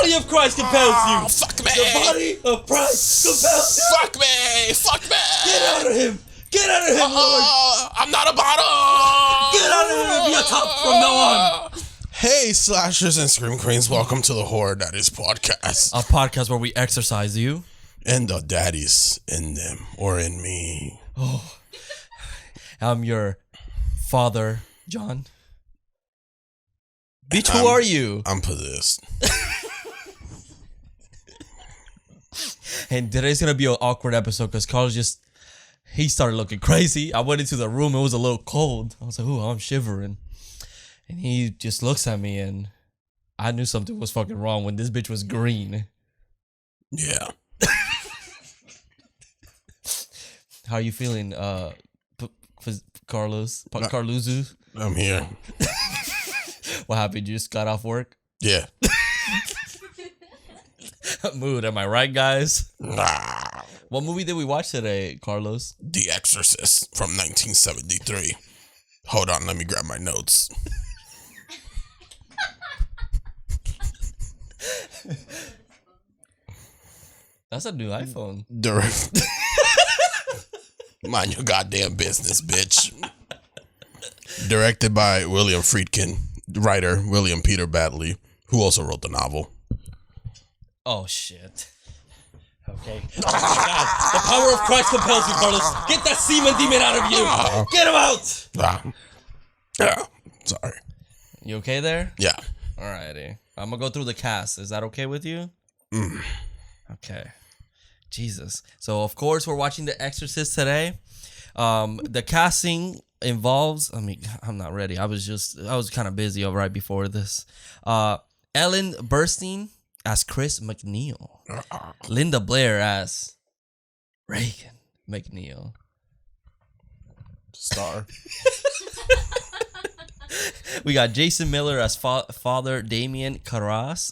body of Christ compels you. Fuck me. The body of Christ compels you. Fuck me. Fuck me. Get out of him. Get out of him, Lord. I'm not a bottom. Get out of him and be a top from now on. Hey, slashers and scream queens, welcome to the Horror Daddies Podcast. A podcast where we exercise you. And the daddies in them, or in me. Oh, I'm your father, John. Bitch, who are you? I'm possessed. And today's going to be an awkward episode because Carlos he started looking crazy. I went into the room. It was a little cold. I was like, ooh, I'm shivering. And he just looks at me and I knew something was fucking wrong when this bitch was green. Yeah. How are you feeling, Carlos? Carluzu? I'm here. What happened? You just got off work? Yeah. Mood, am I right, guys? Nah. What movie did we watch today, Carlos? The Exorcist from 1973. Hold on, let me grab my notes. That's a new iPhone. Mind your goddamn business, bitch. Directed by William Friedkin, writer William Peter Baddeley, who also wrote the novel. Oh, shit. Okay. Oh, my God. The power of Christ compels you, Carlos. Get that semen demon out of you. Get him out. Yeah. Sorry. You okay there? Yeah. Alrighty. I'm going to go through the cast. Is that okay with you? Okay. Jesus. So, of course, we're watching The Exorcist today. The casting involves, I'm not ready. I was kind of busy right before this. Ellen Burstyn as Chris McNeil. Linda Blair as Reagan McNeil. Star. We got Jason Miller as Father Damien Carras.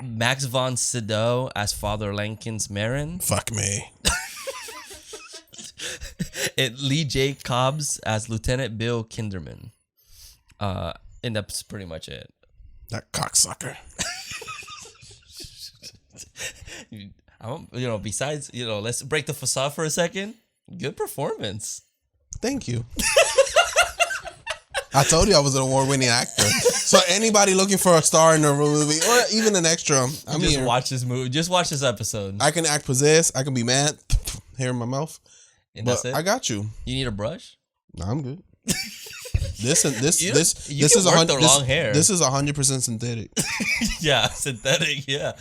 Max von Sydow as Father Lankins Marin. Fuck me. And Lee J. Cobbs as Lieutenant Bill Kinderman. And that's pretty much it. That cocksucker. Besides, let's break the facade for a second. Good performance. Thank you. I told you I was an award-winning actor. So anybody looking for a star in a movie or even an extra, I'm Just here. watch this movie. Just watch this episode. I can act possessed. I can be mad. Hair in my mouth. And But that's it. I got you. You need a brush? No, I'm good. This is long hair. This is 100% synthetic. Yeah, synthetic. Yeah.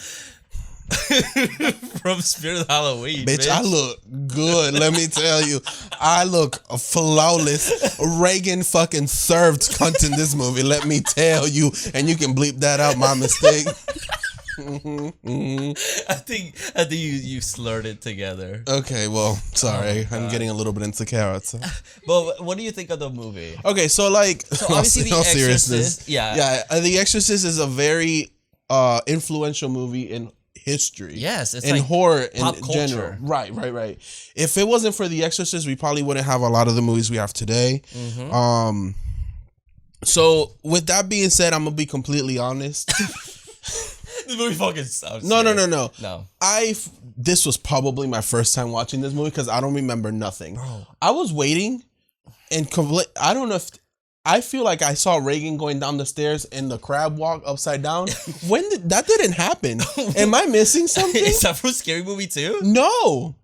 From Spirit of Halloween, Bitch, I look good. Let me tell you, I look flawless. Reagan fucking served cunt in this movie. Let me tell you, and you can bleep that out. My mistake. I think you slurred it together. Okay, well, sorry. Oh, I'm getting a little bit into carrots. But what do you think of the movie? Okay, so obviously The Exorcist, yeah, The Exorcist is a very influential movie in history. Yes, it's in like horror in pop culture. general. Right. If it wasn't for The Exorcist, we probably wouldn't have a lot of the movies we have today. Mm-hmm. So with that being said, I'm gonna be completely honest. This movie fucking sucks. No. No. This was probably my first time watching this movie because I don't remember nothing. Bro. I was waiting and I don't know if I feel like I saw Reagan going down the stairs and the crab walk upside down. That didn't happen? Am I missing something? Is that from Scary Movie 2? No.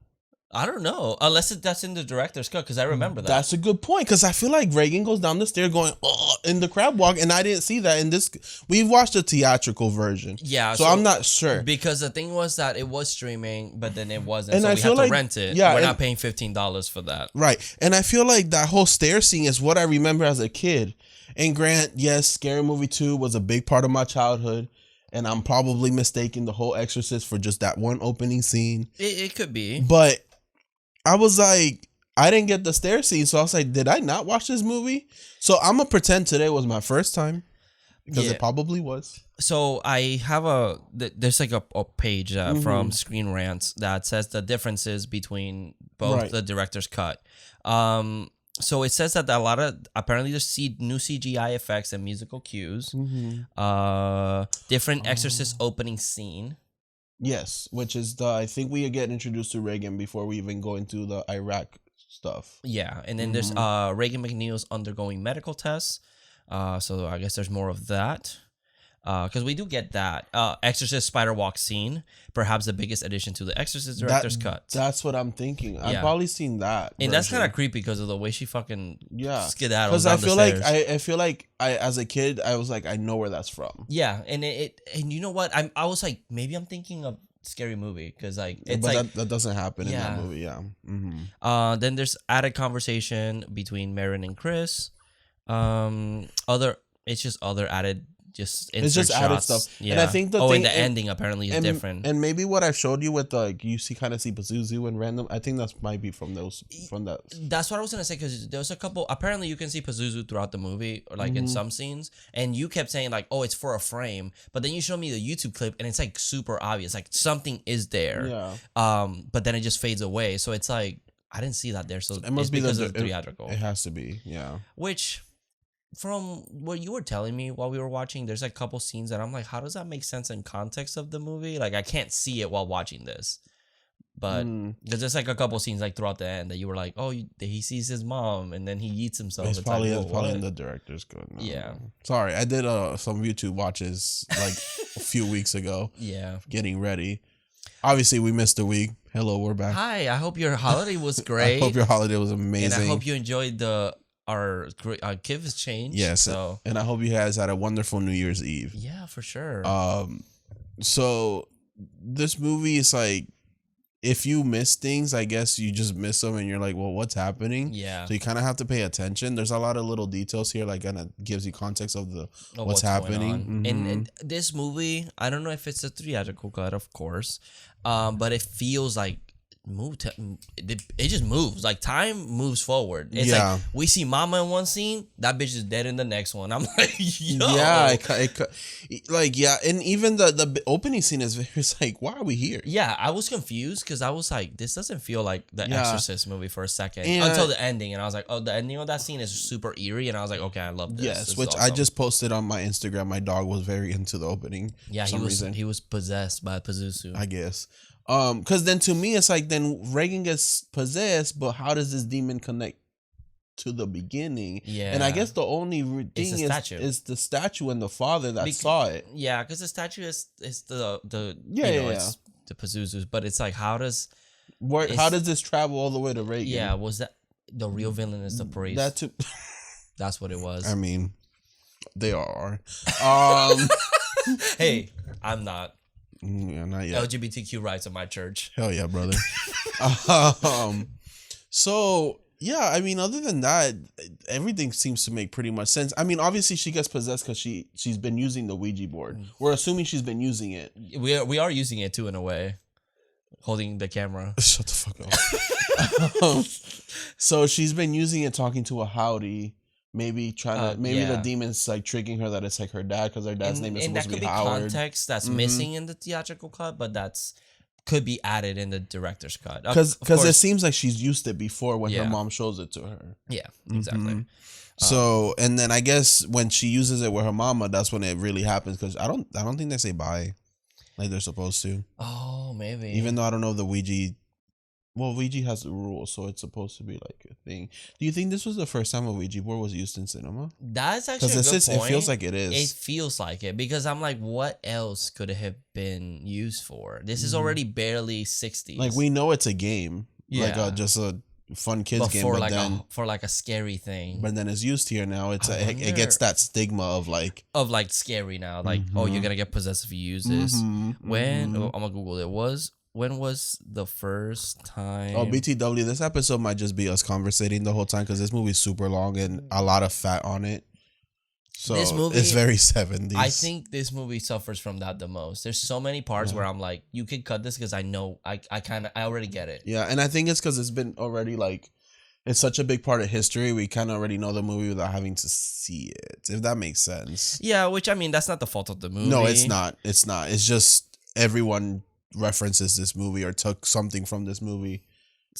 I don't know. Unless that's in the director's cut, because I remember that. That's a good point, because I feel like Reagan goes down the stairs going in the crab walk, and I didn't see that in this. We've watched a theatrical version. Yeah. So I'm not sure. Because the thing was that it was streaming, but then it wasn't. And so I we feel had to like- rent it. yeah, We're and- not paying $15 for that. Right. And I feel like that whole stair scene is what I remember as a kid. And Grant, yes, Scary Movie 2 was a big part of my childhood. And I'm probably mistaking the whole Exorcist for just that one opening scene. It could be. But I was like, I didn't get the stair scene. So I was like, did I not watch this movie? So I'm going to pretend today was my first time. Because it probably was. So I have there's like a page from Screen Rants that says the differences between both the director's cut. So it says that a lot of apparently there's new CGI effects and musical cues. Different Exorcist opening scene. Yes, which is I think we get introduced to Reagan before we even go into the Iraq stuff. Yeah, and then there's Reagan McNeil's undergoing medical tests. So I guess there's more of that. Because we do get that Exorcist spider walk scene, perhaps the biggest addition to the Exorcist director's cut. That's what I'm thinking. I've probably seen that, and that's kind of creepy because of the way she fucking skedaddles. Because I feel like I as a kid I was like I know where that's from. Yeah, and and you know what I was like maybe I'm thinking of Scary Movie because like it's but like that doesn't happen in that movie. Yeah. Then there's added conversation between Marin and Chris. It's just other added. It's just added stuff. Yeah. And I think and the ending apparently is different. And maybe what I showed you with you kind of see Pazuzu and random. I think that might be from that. That's what I was gonna say because there's a couple. Apparently, you can see Pazuzu throughout the movie, or like in some scenes. And you kept saying like, "Oh, it's for a frame," but then you showed me the YouTube clip, and it's like super obvious, like something is there. Yeah. But then it just fades away. So it's like I didn't see that there. So it must be because of the theatrical. It has to be. Yeah. Which. From what you were telling me while we were watching, there's a couple scenes that I'm like, how does that make sense in context of the movie? Like, I can't see it while watching this. But there's just like a couple scenes like throughout the end that you were like, oh, he sees his mom and then he eats himself. It's probably in the director's cut. No. Yeah. Sorry, I did some YouTube watches like a few weeks ago. Yeah. Getting ready. Obviously, we missed a week. Hello, we're back. Hi, I hope your holiday was great. I hope your holiday was amazing. And I hope you enjoyed our gift exchange. Yes. So. And I hope you guys had a wonderful New Year's Eve. Yeah, for sure. So this movie is like, if you miss things, I guess you just miss them and you're like, well, what's happening? Yeah. So you kind of have to pay attention. There's a lot of little details here, like kind of gives you context of what's happening. And this movie, I don't know if it's a theatrical cut, of course, but it feels like it just moves. Like time moves forward. It's like we see Mama in one scene, that bitch is dead in the next one. I'm like, yo. Yeah, and even the opening scene is like, why are we here? Yeah, I was confused because I was like, this doesn't feel like the Exorcist movie for a second until the ending, and I was like, oh, the ending of that scene is super eerie, and I was like, okay, I love this. Yes, this which is awesome. I just posted on my Instagram. My dog was very into the opening. Yeah, he was possessed by Pazuzu, I guess. Because then to me it's like, then Reagan gets possessed, but how does this demon connect to the beginning? Yeah, and I guess the only thing is the statue and the father that saw it. Yeah, because the statue is the it's the Pazuzu's, but it's like how does this travel all the way to Reagan? Yeah, was that the real villain is the priest? That's what it was. I mean, they are. Hey, I'm not. Yeah, not yet. LGBTQ rights in my church. Hell yeah, brother. So yeah, I mean, other than that, everything seems to make pretty much sense. I mean, obviously she gets possessed because she's been using the Ouija board. We're assuming she's been using it. We are using it too in a way, holding the camera. Shut the fuck up. So she's been using it, talking to a howdy. Maybe the demon's like tricking her that it's like her dad because her dad's name is supposed to be Howard. Context that's missing in the theatrical cut, but could be added in the director's cut. Because it seems like she's used it before when her mom shows it to her. Yeah, exactly. So and then I guess when she uses it with her mama, that's when it really happens. Because I don't think they say bye like they're supposed to. Oh, maybe. Even though I don't know if the Ouija. Well, Ouija has the rules, so it's supposed to be like a thing. Do you think this was the first time a Ouija board was used in cinema? That's actually a good point. It feels like it is. It feels like it because I'm like, what else could it have been used for? This is already barely 60s. Like we know it's a game, like just a fun kids game, for a scary thing. But then it's used here now. It gets that stigma of scary now. Like oh, you're gonna get possessed if you use this. I'm gonna Google it. When was the first time? Oh, BTW, this episode might just be us conversating the whole time because this movie's super long and a lot of fat on it. So this movie, it's very 70s. I think this movie suffers from that the most. There's so many parts where I'm like, you can cut this because I know I already get it. Yeah, and I think it's because it's been already like, it's such a big part of history. We kind of already know the movie without having to see it, if that makes sense. Yeah, which I mean, that's not the fault of the movie. No, it's not. It's not. It's just everyone references this movie or took something from this movie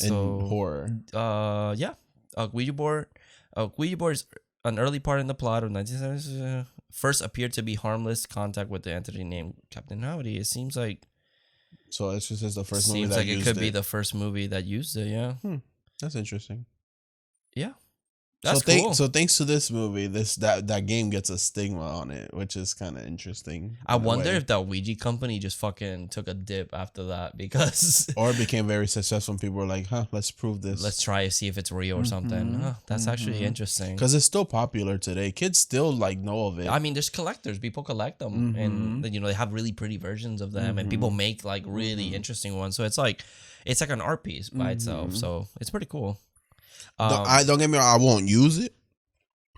in horror. Yeah. Ouija board. Ouija board is an early part in the plot of 1970s. First appeared to be harmless contact with the entity named Captain Howdy. It seems like. So it's just the first movie Seems that like used it could be the first movie that used it. Yeah. That's interesting. Yeah. That's cool. So thanks to this movie, that game gets a stigma on it, which is kind of interesting. I wonder if that Ouija company just fucking took a dip after that because or became very successful and people were like, let's prove this. Let's try to see if it's real or something. That's actually interesting. Because it's still popular today. Kids still like know of it. I mean, there's collectors. People collect them and they have really pretty versions of them and people make like really interesting ones. So it's like an art piece by itself. So it's pretty cool. Don't get me wrong, I won't use it.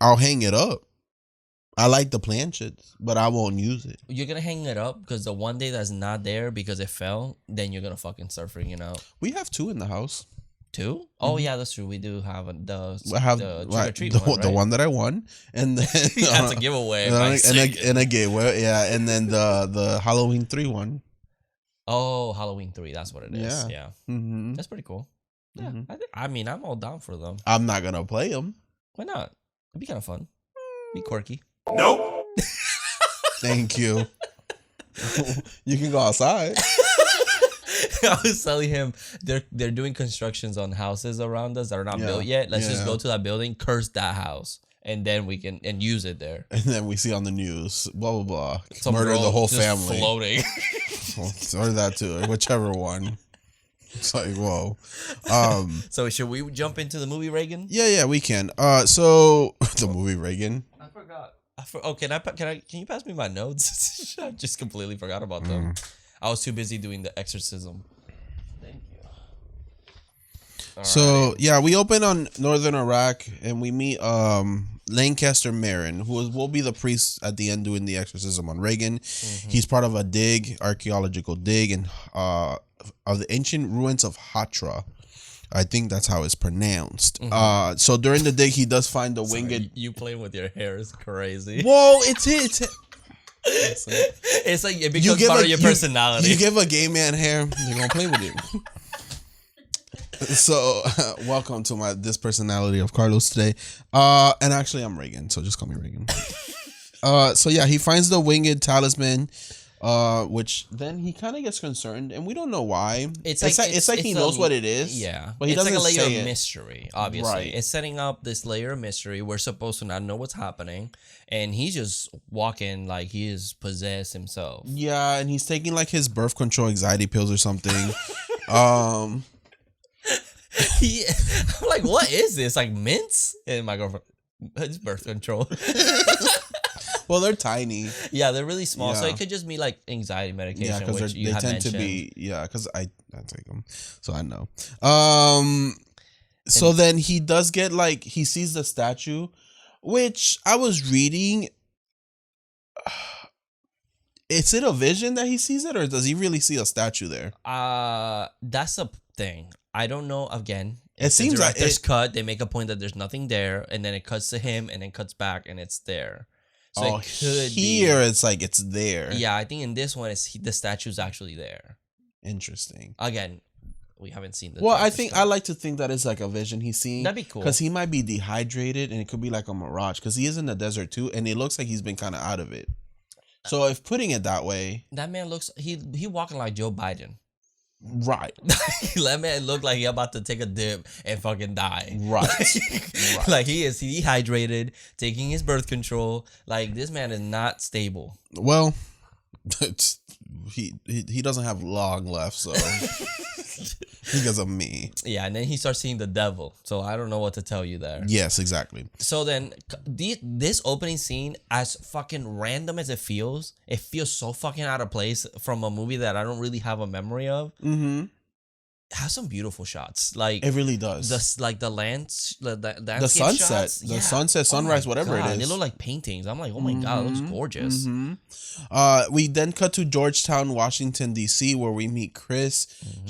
I'll hang it up. I like the planchets, but I won't use it. You're gonna hang it up because the one day that's not there because it fell, then you're gonna fucking start freaking out. We have 2 in the house. 2? Oh yeah, that's true. We do have the trick or treat the, one, right? The one that I won, and then that's a giveaway. And a giveaway, yeah, and then the Halloween 3 one. Oh, Halloween 3. That's what it is. Yeah, that's pretty cool. Yeah, I mean, I'm all down for them. I'm not gonna play them. Why not? It'd be kind of fun. Be quirky. Nope. Thank you. You can go outside. I was telling him they're doing constructions on houses around us that are not built yet. Let's just go to that building, curse that house, and then we can use it there. And then we see on the news, blah blah blah, some murder the whole family, floating. Or that too, whichever one. It's like, whoa. So should we jump into the movie Reagan? Yeah, we can. So the movie Reagan. I forgot. Can you pass me my notes? I just completely forgot about them. I was too busy doing the exorcism. Thank you. So yeah, we open on northern Iraq and we meet Lancaster Marin, who will be the priest at the end doing the exorcism on Reagan. He's part of a archaeological dig, and of the ancient ruins of Hatra. I think that's how it's pronounced. So during the dig, he does find the winged. You playing with your hair is crazy. Whoa, it's it's like it becomes part of your personality. You give a gay man hair, they're gonna play with you. So welcome to this personality of Carlos today. And actually I'm Reagan, so just call me Reagan. So yeah, he finds the winged talisman, which then he kind of gets concerned, and we don't know why. It's like he knows what it is. Yeah, but he doesn't like a layer say of mystery. Obviously, right. It's setting up this layer of mystery. We're supposed to not know what's happening, and he's just walking like he is possessed himself. Yeah, and he's taking like his birth control anxiety pills or something. I'm like, what is this? Like mints? And my girlfriend, it's birth control. Well, they're tiny. Yeah, they're really small, so it could just be like anxiety medication. Yeah, because they tend mentioned. To be. Yeah, because I take them, so I know. So then he does get like he sees the statue, which I was reading. Is it a vision that he sees it, or does he really see a statue there? That's a thing. I don't know. Again, it seems like there's cut. They make a point that there's nothing there, and then it cuts to him, and then cuts back, and it's there. So it could here it's like it's there. Yeah, I think in this one, the statue's actually there. Interesting. Again, we haven't seen the. Well, I like to think that it's like a vision he's seeing. That'd be cool because he might be dehydrated, and it could be like a mirage because he is in the desert too, and it looks like he's been kind of out of it. So if putting it that way, that man looks he walking like Joe Biden. Right. That man look like he about to take a dip and fucking die. Right. Like he is dehydrated, taking his birth control. Like this man is not stable. Well, he doesn't have long left, so because of me. Yeah, and then he starts seeing the devil. So I don't know what to tell you there. Yes, exactly. So then this opening scene, as fucking random as it feels so fucking out of place from a movie that I don't really have a memory of. Has some beautiful shots. Like it really does. The sunset, shots. Sunset, sunrise, whatever it is. They look like paintings. I'm like, oh my god, it looks gorgeous. We then cut to Georgetown, Washington D.C., where we meet Chris,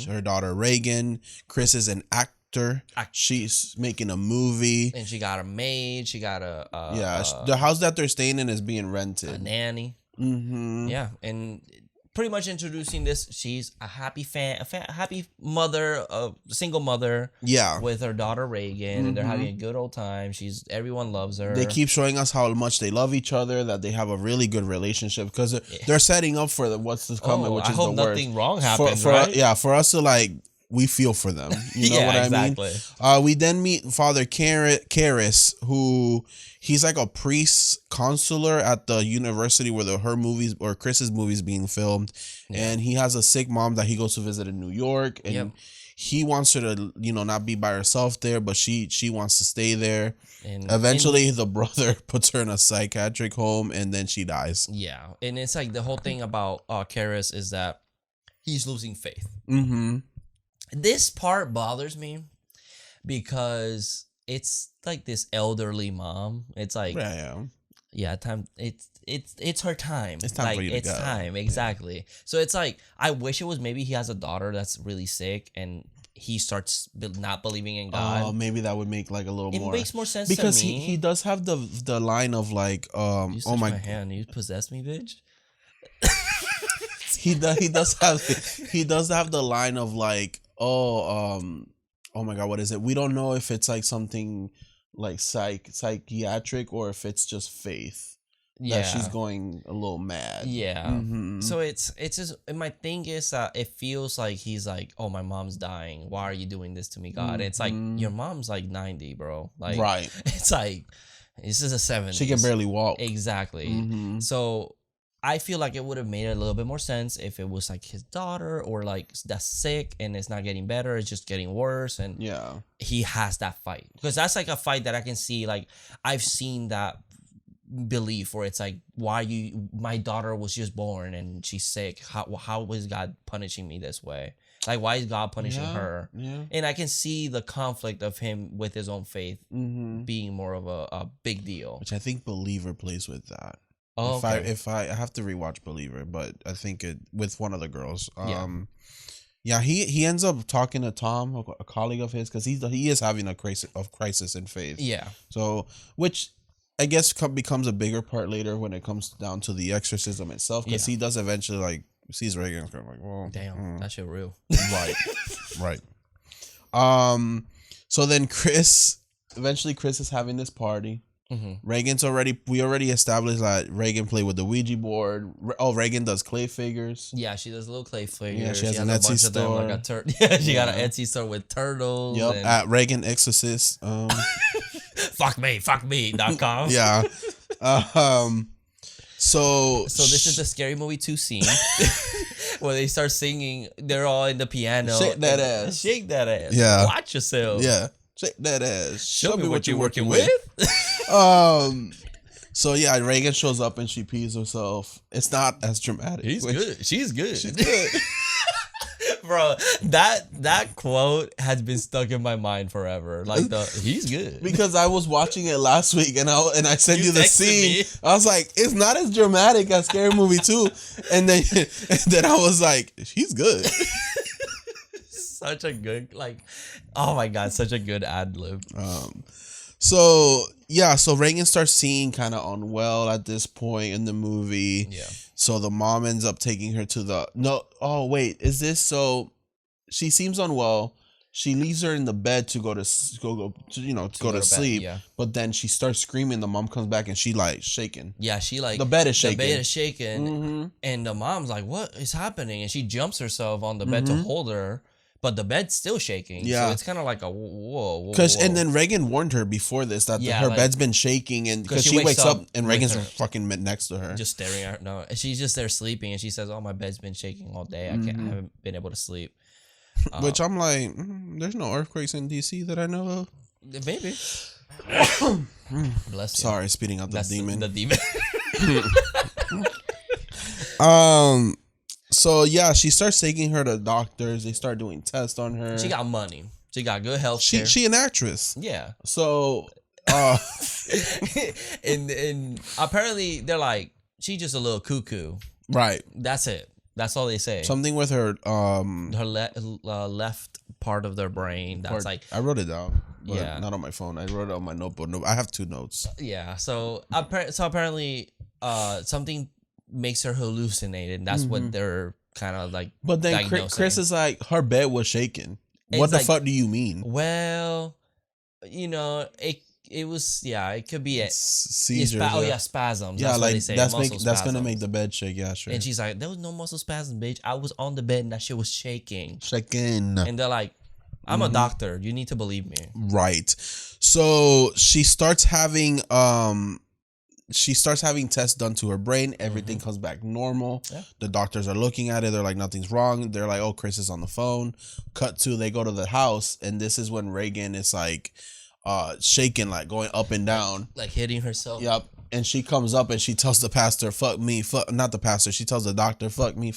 her daughter Reagan. Chris is an actor. She's making a movie, and she got a maid. She got the house that they're staying in is being rented. A nanny. Yeah, and pretty much introducing this. She's a happy happy mother, a single mother. Yeah. With her daughter Reagan, and they're having a good old time. Everyone loves her. They keep showing us how much they love each other, that they have a really good relationship, because they're setting up for what's to come, which is the worst. I hope nothing wrong happens, right? Yeah, for us to like, we feel for them. You know what exactly. I mean? We then meet Father Karras, who he's like a priest consular at the university where her movies or Chris's movies being filmed, and he has a sick mom that he goes to visit in New York, and he wants her to, not be by herself there, but she wants to stay there. And eventually, the brother puts her in a psychiatric home, and then she dies. Yeah, and it's like the whole thing about Karras is that he's losing faith. Mm-hmm. This part bothers me because it's like this elderly mom. It's like, time. It's her time. It's time for you to go. It's time, exactly. Yeah. So it's like, I wish it was maybe he has a daughter that's really sick and he starts not believing in God. Oh, maybe that would make like a little more. It makes more sense because to me. he does have the line of like, oh my hand, you possessed me, bitch. he does have the line of like, oh my God, what is it? We don't know if it's like something like psychiatric or if it's just faith. Yeah, that she's going a little mad. Yeah. Mm-hmm. So it's just, and my thing is that it feels like he's like, oh, my mom's dying. Why are you doing this to me, God? Mm-hmm. It's like, your mom's like 90, bro. Like, right. It's like, this is a 70s. She can barely walk. Exactly. Mm-hmm. So I feel like it would have made a little bit more sense if it was like his daughter or like that's sick and it's not getting better, it's just getting worse, and he has that fight, because that's like a fight that I can see. Like, I've seen that belief where it's like, my daughter was just born and she's sick, how is God punishing me this way? Like, why is God punishing her? And I can see the conflict of him with his own faith being more of a big deal, which I think Believer plays with that. Oh, if I have to rewatch Believer, but I think it with one of the girls. He ends up talking to Tom, a colleague of his, because he is having a crisis in faith. Yeah. So, which I guess becomes a bigger part later when it comes down to the exorcism itself, because he does eventually like sees Reagan and kind of like, well, damn, that shit real. Right. So then Chris is having this party. Mm-hmm. We already established that Reagan played with the Ouija board. Reagan does clay figures. Yeah, she does little clay figures. Yeah, she has an Etsy store. She got an Etsy store with turtles. Yep, at Reagan Exorcist. fuckme.com. Yeah. So this is the Scary Movie 2 scene where they start singing. They're all in the piano. Shake that ass. Shake that ass. Yeah. Watch yourself. Yeah. Shake that ass. Show me what you're working with. So yeah, Reagan shows up and she pees herself. It's not as dramatic. Good. She's good. She's good. Bro, that quote has been stuck in my mind forever. Like he's good. Because I was watching it last week and I sent you the scene. I was like, it's not as dramatic as Scary Movie 2. And then I was like, she's good. Such a good, like, oh my God, such a good ad lib. So Reagan starts seeing kind of unwell at this point in the movie. Yeah. So the mom ends up taking her to so she seems unwell. She leaves her in the bed to go to sleep. Yeah. But then she starts screaming. The mom comes back and she like shaking. Yeah, she like the bed is shaking. Mm-hmm. And the mom's like, "What is happening?" And she jumps herself on the bed to hold her. But the bed's still shaking. Yeah. So it's kind of like a whoa. And then Reagan warned her before this that her bed's been shaking, and because she wakes up and Reagan's fucking next to her. Just staring at her. No, she's just there sleeping, and she says, "Oh, my bed's been shaking all day. I haven't been able to sleep." Which I'm like, there's no earthquakes in DC that I know of. Maybe. Bless you. Sorry, speeding out the demon. The demon. So yeah, she starts taking her to doctors. They start doing tests on her. She got money. She got good health care. She an actress. Yeah. So and apparently they're like, she's just a little cuckoo. Right. That's it. That's all they say. Something with her left part of their brain. That's like, I wrote it down. But not on my phone. I wrote it on my notebook. I have 2 notes. Yeah. So apparently something makes her hallucinate, and that's what they're kind of like. But then Chris is like, her bed was shaking. What the fuck do you mean? Well, it was, it could be seizures. Spasms. Yeah, that's that's gonna make the bed shake. Yeah, sure. And she's like, there was no muscle spasm, bitch. I was on the bed and that shit was shaking. And they're like, I'm a doctor. You need to believe me. Right. So she starts having tests done to her brain. Everything comes back normal. Yeah. The doctors are looking at it. They're like, nothing's wrong. They're like, oh, Chris is on the phone. Cut to, they go to the house, and this is when Reagan is like shaking, like going up and down, like hitting herself. Yep. And she comes up and she tells the pastor, fuck me, not the pastor. She tells the doctor, fuck me,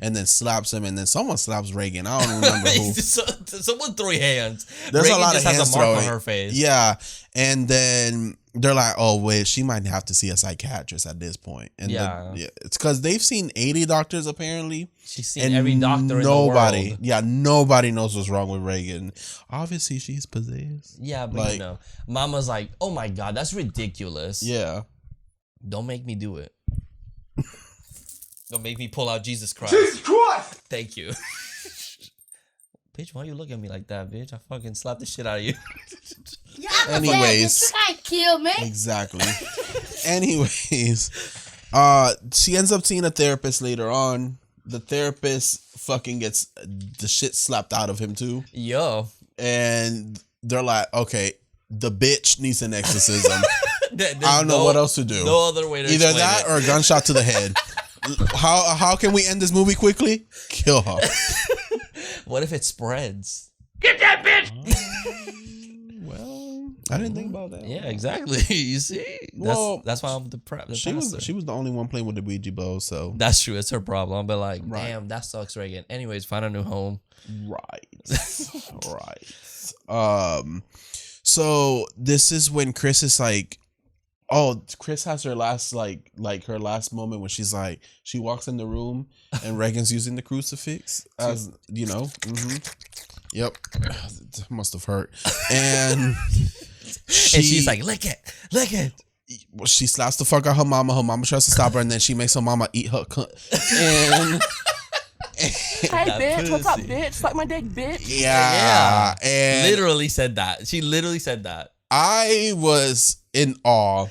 and then slaps him. And then someone slaps Reagan. I don't remember who. Someone throw hands. There's Reagan a lot just of has hands a mark throwing on her face. Yeah. And then they're like, oh, wait, she might have to see a psychiatrist at this point. And it's because they've seen 80 doctors, apparently. She's seen every doctor in the world. Yeah, nobody knows what's wrong with Reagan. Obviously, she's possessed. Yeah, but Mama's like, oh my God, that's ridiculous. Yeah. Don't make me do it. Don't make me pull out Jesus Christ. Jesus Christ! Thank you. Bitch, why you look at me like that, bitch? I fucking slapped the shit out of you. Yeah, anyways. You can't kill me. Exactly. Anyways, she ends up seeing a therapist later on. The therapist fucking gets the shit slapped out of him too. Yo. And they're like, okay, the bitch needs an exorcism. I don't know what else to do. No other way to either that or a gunshot to the head. How can we end this movie quickly? Kill her. What if it spreads? Get that bitch! Well, I didn't think about that. Yeah, exactly. You see? That's why I'm the she was the only one playing with the Ouija bowl, so that's true. It's her problem. But like, damn, that sucks, Reagan. Anyways, find a new home. Right. Right. So this is when Chris is like, oh, Chris has her last her last moment when she's like, she walks in the room and Reagan's using the crucifix, as you know. Yep, it must have hurt. And she's like, lick it. Well, she slaps the fuck out her mama. Her mama tries to stop her, and then she makes her mama eat her cunt. And hey, bitch, what's up, bitch? Suck my dick, bitch. Yeah. And literally said that. She literally said that. I was in awe.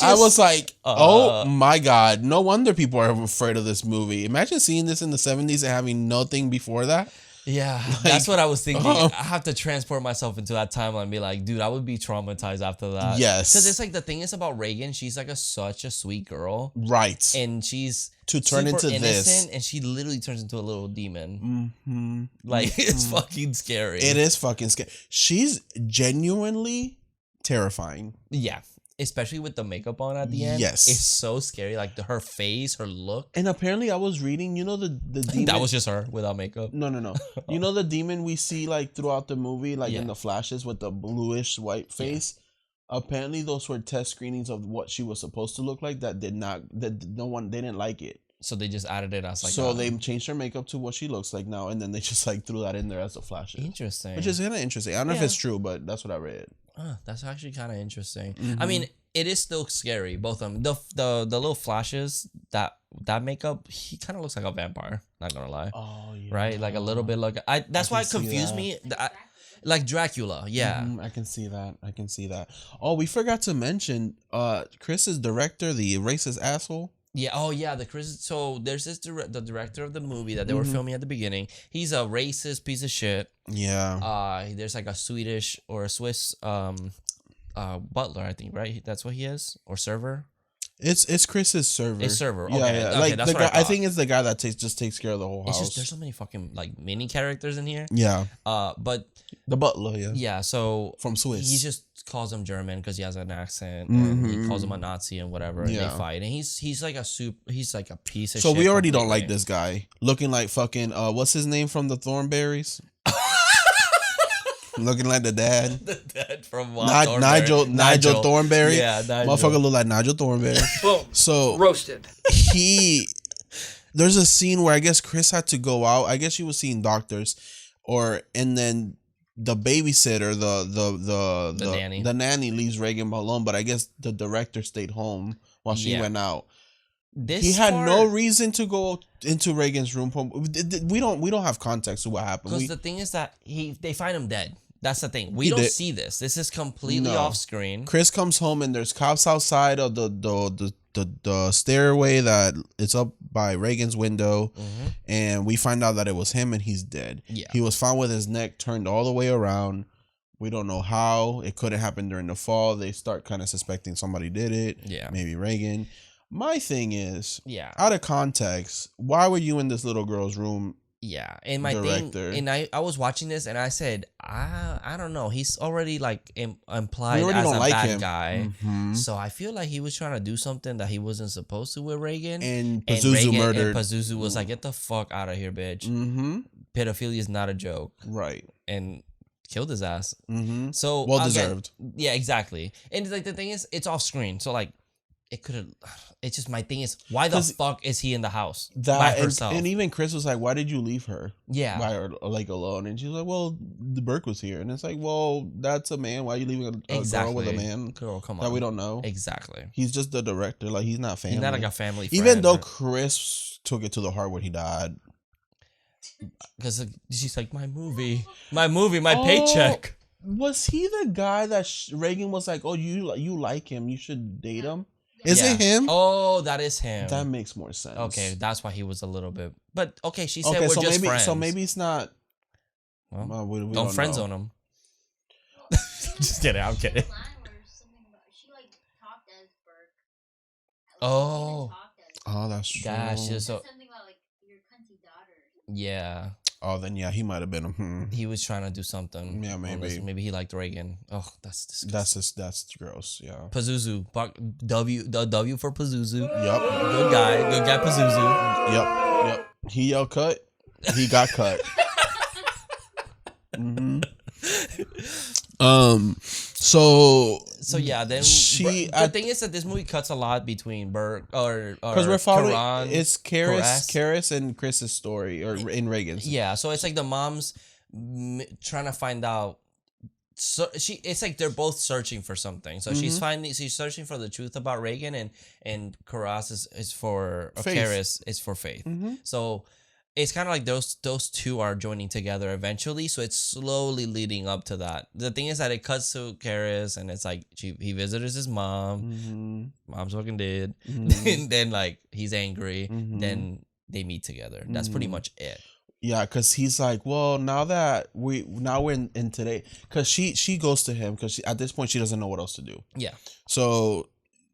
I was like, oh my God. No wonder people are afraid of this movie. Imagine seeing this in the 70s and having nothing before that. Yeah, that's what I was thinking. I have to transport myself into that timeline and be like, dude, I would be traumatized after that. Yes. Because it's like, the thing is about Reagan, she's like such a sweet girl. Right. And she's to turn into this. And she literally turns into a little demon. Like, it's fucking scary. It is fucking scary. She's genuinely terrifying. Yeah. Especially with the makeup on at the end. Yes. It's so scary. Like her face, her look. And apparently I was reading, you know, the demon. That was just her without makeup. No. You know the demon we see like throughout the movie, like in the flashes with the bluish white face? Yeah. Apparently those were test screenings of what she was supposed to look like they didn't like it. So they just added it as like so they changed her makeup to what she looks like now, and then they just like threw that in there as a flashes. Interesting. Which is kind of interesting. I don't know if it's true, but that's what I read. That's actually kind of interesting. I mean, it is still scary, both of them. The little flashes, that makeup, he kind of looks like a vampire. Not gonna lie. Oh yeah. Right, like a little bit like that's why it confused me. Like Dracula, yeah. I can see that. Oh, we forgot to mention Chris's director, the racist asshole. Yeah. Oh, yeah. So there's the director of the movie that they were filming at the beginning. He's a racist piece of shit. Yeah. There's like a Swedish or a Swiss butler, I think, right? That's what he is, or server. It's Chris's server. It's server. Okay. Yeah. Okay, like that's the what guy. I think it's the guy that takes care of the whole house. It's just there's so many fucking like mini characters in here. Yeah. But the butler. Yeah. Yeah. So from Swiss. He just calls him German because he has an accent, and he calls him a Nazi and whatever, and they fight. And he's like a piece of shit. So we already don't like this guy. Looking like fucking what's his name from the Thornberrys? Looking like the dad. The dad from Nigel Thornberry. Yeah, Nigel. Motherfucker look like Nigel Thornberry. Boom. So roasted. There's a scene where I guess Chris had to go out. I guess she was seeing doctors, and then the babysitter, the nanny leaves Reagan alone. But I guess the director stayed home while she went out. This he had no part- reason to go into Reagan's room. We don't have context to what happened. Because the thing is that they find him dead. That's the thing. We He don't did. see this. This is completely No. off screen. Chris comes home and there's cops outside of the stairway that it's up by Reagan's window, and we find out that it was him and he's dead. Yeah. He was found with his neck turned all the way around. We don't know how. It couldn't happen during the fall. They start kind of suspecting somebody did it. Yeah. Maybe Reagan. My thing is, Yeah. out of context, why were you in this little girl's room? Yeah. And my Director. thing, and I was watching this and I said, I don't know. He's already like implied We already as don't a like bad him. guy. Mhm. So I feel like he was trying to do something that he wasn't supposed to with Reagan. And And Pazuzu Reagan murdered. And Pazuzu was like, get the fuck out of here, bitch. Mm-hmm. Pedophilia is not a joke. Right. And killed his ass. Mm-hmm. So Well again, deserved. Yeah, exactly. And like the thing is, it's off screen. So like, it could have. It's just my thing is, why the 'Cause fuck is he in the house That by and, herself? and even Chris was like, "Why did you leave her Yeah, by her like alone?" And she's like, "Well, the Burke was here," and it's like, "Well, that's a man. Why are you leaving a exactly. girl with a man Girl, come on. that we don't know?" Exactly. He's just the director. Like he's not family. He's not like a family. Even though friend. Chris took it to the heart when he died. Because she's like, my movie, my Oh, paycheck. Was he the guy that Reagan was like, "Oh, you like him? You should date him." Is Yeah. it him? Oh, that is him. That makes more sense. Okay, that's why he was a little bit. But okay, she said Okay, we're so just maybe friends. it's not. Well, We don't friend know. zone him. Just kidding. I'm kidding. She like talked as Burke. Oh. Oh, that's true. Gosh, so Something about like your cunty daughter. yeah, Oh, then yeah, he might have been. he was trying to do something. Yeah, maybe. Unless maybe he liked Reagan. Oh, that's disgusting. That's gross. Yeah. Pazuzu. The W for Pazuzu. Yep. Good guy Pazuzu. Yep. He yelled cut. He got cut. hmm So yeah, then the thing is that this movie cuts a lot between Burke or because we're following Karan, it's Karas. Karis and Chris's story, or in Reagan's. Yeah, so it's like the mom's trying to find out. So it's like they're both searching for something. So she's searching for the truth about Reagan, and Karas is for Faith. Karis is for Faith. So it's kind of like those two are joining together eventually. So it's slowly leading up to that. The thing is that it cuts to Karis, and it's like he visited his mom. Mom's fucking dead. And then like he's angry. Then they meet together. That's pretty much it. Yeah, because he's like, well, now we're in today, because she goes to him because at this point she doesn't know what else to do. Yeah. So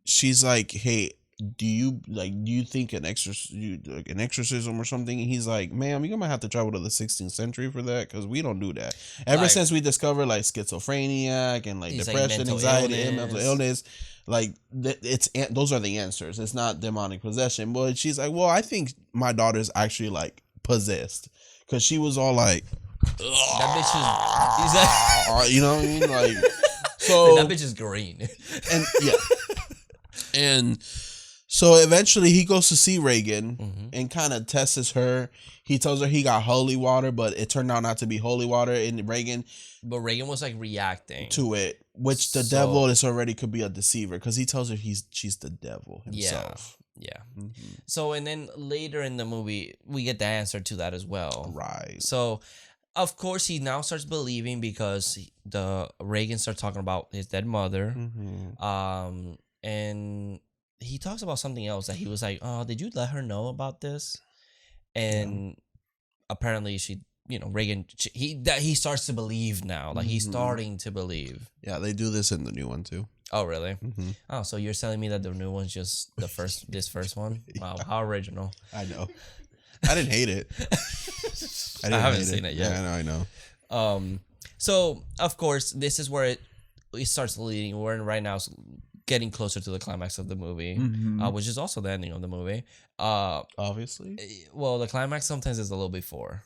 she's like, hey, do you think an exorcism or something? And he's like, ma'am, you're gonna have to travel to the 16th century for that, because we don't do that. Ever since we discovered like schizophrenia and like depression, anxiety, and mental illness, like those are the answers. It's not demonic possession. But she's like, well, I think my daughter's actually like possessed, because she was all like, that bitch is. you know what I mean? Like, so that bitch is green. and yeah, and so eventually he goes to see Reagan and kind of tests her. He tells her he got holy water, but it turned out not to be holy water. And But Reagan was like reacting to it, which the devil is already could be a deceiver, because he tells her she's the devil himself. Yeah. So and then later in the movie we get the answer to that as well. Right. So of course he now starts believing, because the Reagan starts talking about his dead mother. And he talks about something else that he was like, oh, did you let her know about this? And apparently she, Reagan, he starts to believe now. Like he's starting to believe. Yeah, they do this in the new one too. Oh, really? Oh, so you're telling me that the new one's just this first one? Wow, how original. I know. I didn't hate it. I haven't seen it yet. Yeah, I know. So of course this is where it starts leading. We're in right now, getting closer to the climax of the movie, which is also the ending of the movie. Obviously. Well, the climax sometimes is a little before.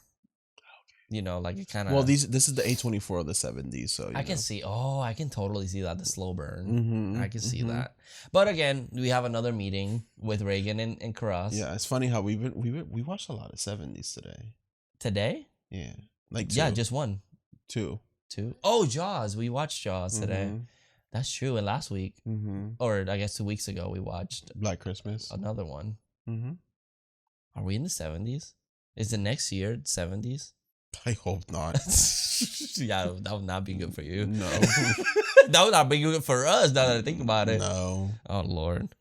Like it kind of. Well, this is the A24 of the 70s, so I can see. Oh, I can totally see that, the slow burn. I can see that. But again, we have another meeting with Reagan and Karas. Yeah, it's funny how we watched a lot of 70s today. Today? Yeah, like two. Yeah, just one. Two. Oh, Jaws. We watched Jaws today. That's true. And last week, or I guess 2 weeks ago, we watched Black Christmas. another one. Mm-hmm. Are we in the 70s? Is the next year 70s? I hope not. Yeah, that would not be good for you. No. That would not be good for us now that I think about it. No. Oh, Lord.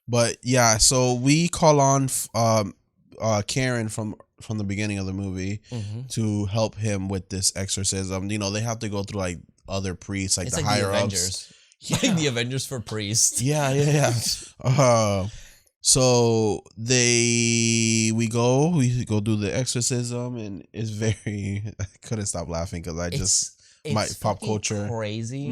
But yeah, so we call on Karen from the beginning of the movie to help him with this exorcism. You know, they have to go through like other priests, like It's the like higher the Avengers. ups. Yeah. Like the Avengers for priests. Yeah. So we go do the exorcism, and it's very. I couldn't stop laughing because I just my pop culture crazy.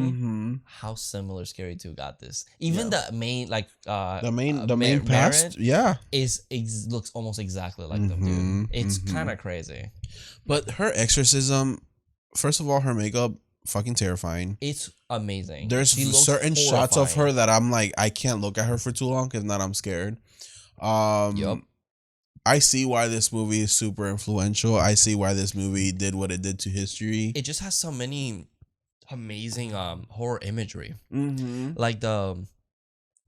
How similar Scary 2 got this. Even the main the main past, looks almost exactly like them, dude. It's kind of crazy. But her exorcism, first of all, her makeup fucking terrifying. It's amazing. There's certain shots of her that I'm like, I can't look at her for too long because not I'm scared. I see why this movie is super influential. I see why this movie did what it did to history. It just has so many amazing horror imagery. Like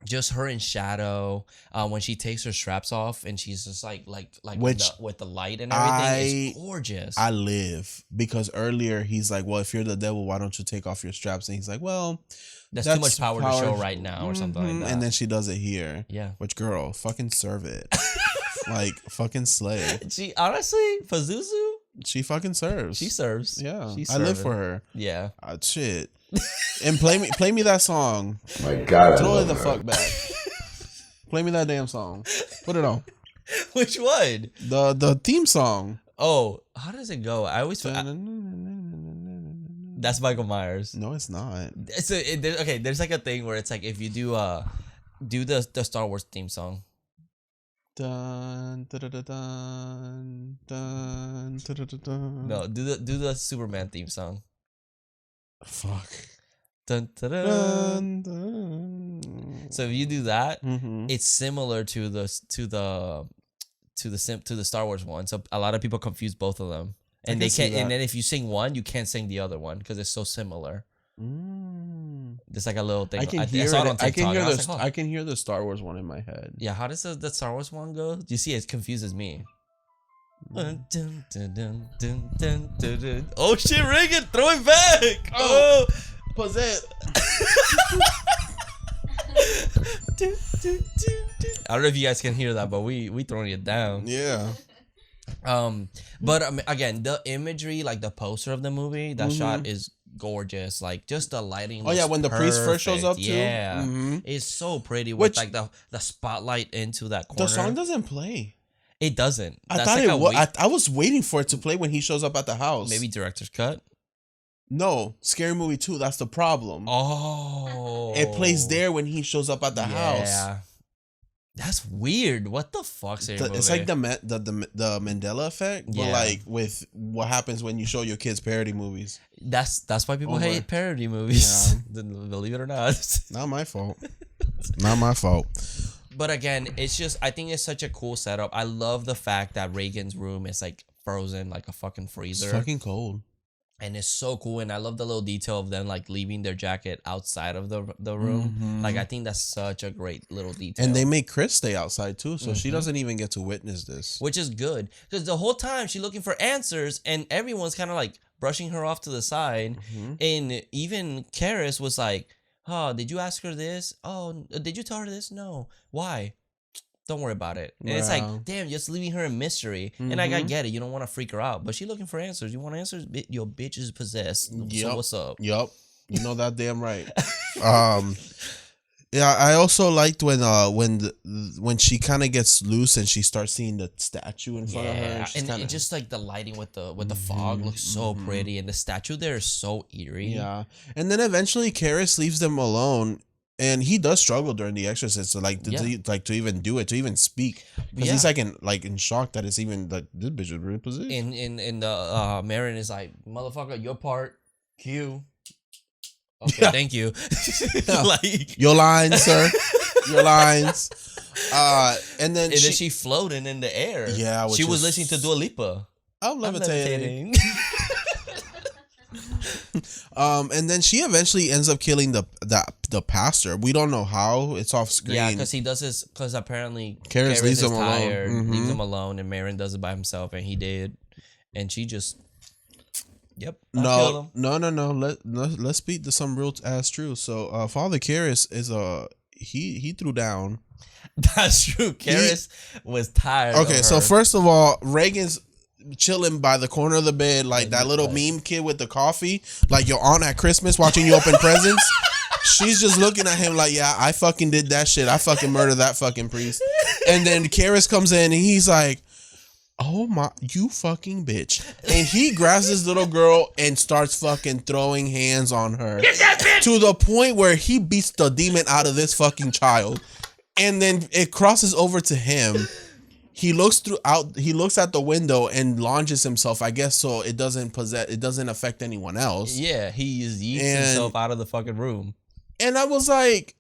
just her in shadow when she takes her straps off and she's just like with the light and everything. It's gorgeous. I live because earlier he's like, well, if you're the devil, why don't you take off your straps? And he's like, well, that's too much power to show right now or something like that. And then she does it here. Yeah. Which, girl, fucking serve it. Like, fucking slay. She honestly, Pazuzu, she fucking serves. She serves. Yeah. I live for her. Yeah. Shit. And play me that song. My God. Throw it the fuck back. Play me that damn song. Put it on. Which one? The theme song. Oh, how does it go? I always that's Michael Myers. No, it's not. So there's like a thing where it's like if you do the Star Wars theme song. Dun, dun, dun, dun, dun, dun, dun, dun. No, do the Superman theme song. Fuck. Dun, dun, dun. Dun, dun. So if you do that, it's similar to the Star Wars one. So a lot of people confuse both of them, and they can't. And then if you sing one, you can't sing the other one because it's so similar. There's like a little thing. I can hear it. I can hear the Star Wars one in my head. Yeah, how does the Star Wars one go? Do you see? It confuses me. Dun, dun, dun, dun, dun, dun, dun. Oh shit, Reagan, throw it back! Oh, possess. I don't know if you guys can hear that, but we throwing it down. Yeah. But again, the imagery, like the poster of the movie, that shot is gorgeous. Like just the lighting. Oh yeah, when the priest first shows up too. Yeah, it's so pretty with like the spotlight into that corner. The song doesn't play. It doesn't. I was waiting for it to play when he shows up at the house. Maybe director's cut. No, Scary Movie 2. That's the problem. Oh, it plays there when he shows up at the house. Yeah, that's weird. What the fuck? It's like the Mandela effect, but like with what happens when you show your kids parody movies. That's why people hate parody movies. Yeah. Believe it or not. Not my fault. Not my fault. But again, it's just, I think it's such a cool setup. I love the fact that Reagan's room is like frozen like a fucking freezer. It's fucking cold. And it's so cool. And I love the little detail of them like leaving their jacket outside of the room. Like, I think that's such a great little detail. And they make Chris stay outside too. So she doesn't even get to witness this. Which is good. Because the whole time she's looking for answers and everyone's kind of like brushing her off to the side. And even Karis was like, oh, did you ask her this? Oh, did you tell her this? No. Why? Don't worry about it. And it's like, damn, just leaving her in mystery. And I get it. You don't want to freak her out. But she's looking for answers. You want answers? Your bitch is possessed. So what's up? Yup. You know that damn right. Yeah, I also liked when she kind of gets loose and she starts seeing the statue in front of her. And just like the lighting with the fog looks so pretty, and the statue there is so eerie. Yeah, and then eventually Karis leaves them alone, and he does struggle during the Exorcist to even do it, to even speak, because he's like in shock that it's even like this bitch is really possessed. And the Marin is like, motherfucker, your part, Q. Okay, thank you. Like your lines, sir. Your lines. And then she floating in the air. Yeah, she was listening to Dua Lipa. I'm levitating. And then she eventually ends up killing the pastor. We don't know how. It's off screen. Yeah, because he does this. Because apparently, Karis leaves him tired, alone. leaves him alone, and Marin does it by himself, and he did, and she just. Yep. No. Let's speak to some real ass truth. So, Father Karis is he threw down. That's true. Karis was tired. Okay, so first of all, Reagan's chilling by the corner of the bed like that little meme kid with the coffee, like your aunt at Christmas watching you open presents. She's just looking at him like, yeah, I fucking did that shit. I fucking murdered that fucking priest. And then Karis comes in and he's like, oh my, you fucking bitch. And he grabs this little girl and starts fucking throwing hands on her to the point where he beats the demon out of this fucking child. And then it crosses over to him. He looks at the window and launches himself, I guess, so it doesn't affect anyone else. Yeah, he yeets himself out of the fucking room. And I was like,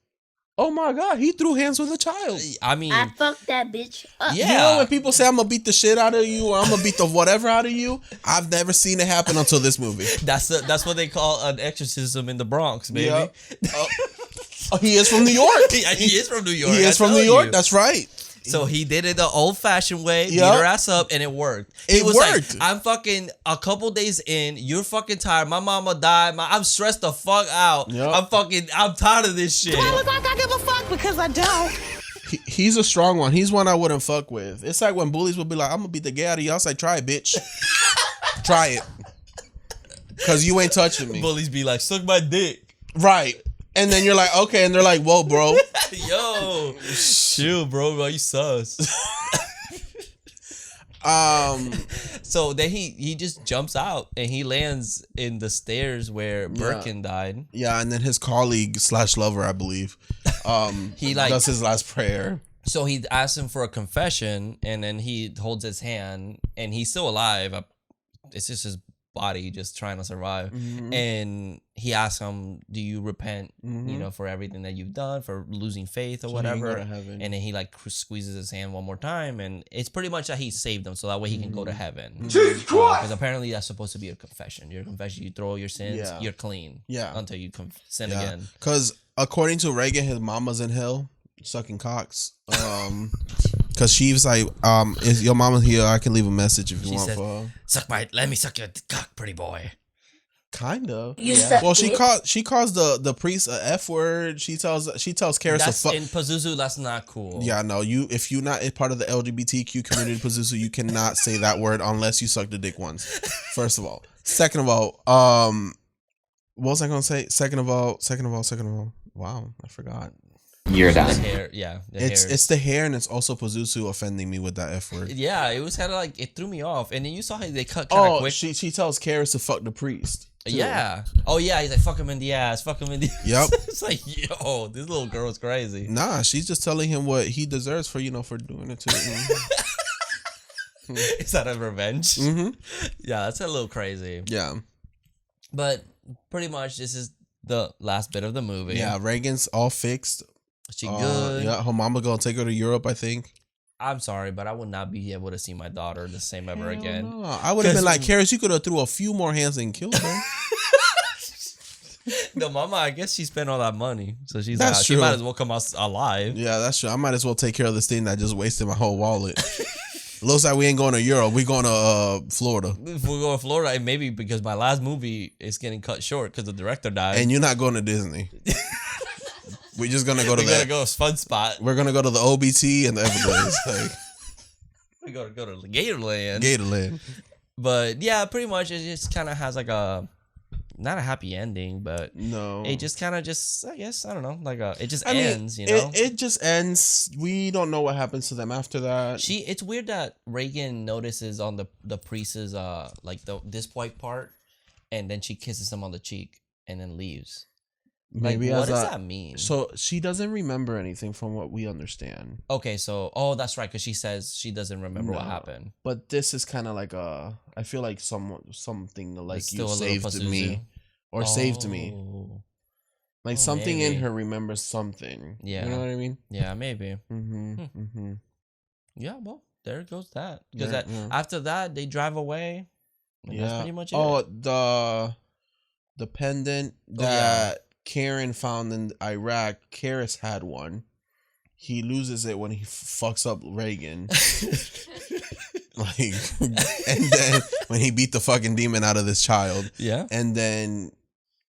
oh my God, he threw hands with a child. I mean, I fucked that bitch up. yeah. You know when people say I'm gonna beat the shit out of you or I'm gonna beat the whatever out of you? I've never seen it happen until this movie. That's what they call an exorcism in the Bronx, baby. Yep. He is from New York. Yeah, he is from New York. He is from New York. That's right. So he did it the old-fashioned way, beat Yep. her ass up, and it worked. It was worked. Like, I'm fucking a couple days in. You're fucking tired. My mama died. I'm stressed the fuck out. Yep. I'm tired of this shit. Do I look like I give a fuck? Because I don't. He's a strong one. He's one I wouldn't fuck with. It's like when bullies would be like, I'm gonna beat the gay out of you. I was like, try it, bitch. Try it. Cause you ain't touching me. Bullies be like, suck my dick. Right. And then you're like, okay, and they're like, whoa, bro. Yo, chill, bro. You sus. So then he just jumps out and he lands in the stairs where Birkin died. Yeah, and then his colleague / lover, I believe, he like does his last prayer. So he asks him for a confession, and then he holds his hand, and he's still alive. It's just his body just trying to survive. And he asks him, do you repent, for everything that you've done, for losing faith or whatever? And then he like squeezes his hand one more time, and it's pretty much that he saved him so that way he can go to heaven. Jesus Christ! Because apparently that's supposed to be a confession. Your confession, you throw your sins, you're clean. Yeah. Until you sin again. Because according to Reagan, his mama's in hell sucking cocks. Cause she was like, if your mama's here, I can leave a message if you want said, for her. Let me suck your cock, pretty boy. Kind of. Well, she calls the priest a F word. She tells Karis to fuck. In Pazuzu, that's not cool. Yeah, no, if you're not a part of the LGBTQ community, Pazuzu, you cannot say that word unless you suck the dick once. First of all. Second of all, what was I gonna say? Second of all. Wow, I forgot. You're done. The hair, yeah. It's the hair, and it's also Pazuzu offending me with that F word. Yeah, it was kind of like, it threw me off. And then you saw how they cut kind of quick. She tells Karis to fuck the priest. Too. Yeah. Oh yeah, he's like, fuck him in the ass, fuck him in the ass. Yep. It's like, yo, this little girl's crazy. Nah, she's just telling him what he deserves for doing it to him. Is that a revenge? Mm-hmm. Yeah, that's a little crazy. Yeah. But pretty much this is the last bit of the movie. Yeah, Reagan's all fixed. She good. Yeah, her mama gonna take her to Europe, I think. I'm sorry, but I would not be able to see my daughter the same ever again. No. I would have been like, Karis, you could have threw a few more hands and killed her. No, mama, I guess she spent all that money. So she's that's like, true. she might as well come out alive. Yeah, that's true. I might as well take care of this thing that just wasted my whole wallet. Looks like we ain't going to Europe. We going to Florida. If we're going to Florida, it may be because my last movie is getting cut short because the director died. And you're not going to Disney. We're just gonna go to go fun spot. We're gonna go to the OBT and the Everglades. We gotta go to Gatorland. Gatorland. But yeah, pretty much it just kind of has like a not a happy ending, but no, it just kind of I guess I don't know, like it just ends. It just ends. We don't know what happens to them after that. It's weird that Reagan notices on the priest's like this white part, and then she kisses him on the cheek and then leaves. Maybe what does that mean? So she doesn't remember anything from what we understand. Okay, so that's right, because she says she doesn't remember what happened. But this is kind of like I feel like something like it's you saved me or saved me. Like something maybe. in her remembers something. Yeah, you know what I mean? Yeah, maybe. Yeah, well, there goes that. Because after that they drive away. And that's pretty much it. the pendant that Karen found in Iraq. Karis had one. He loses it when he fucks up Reagan. Like, and then when he beat the fucking demon out of this child. Yeah. And then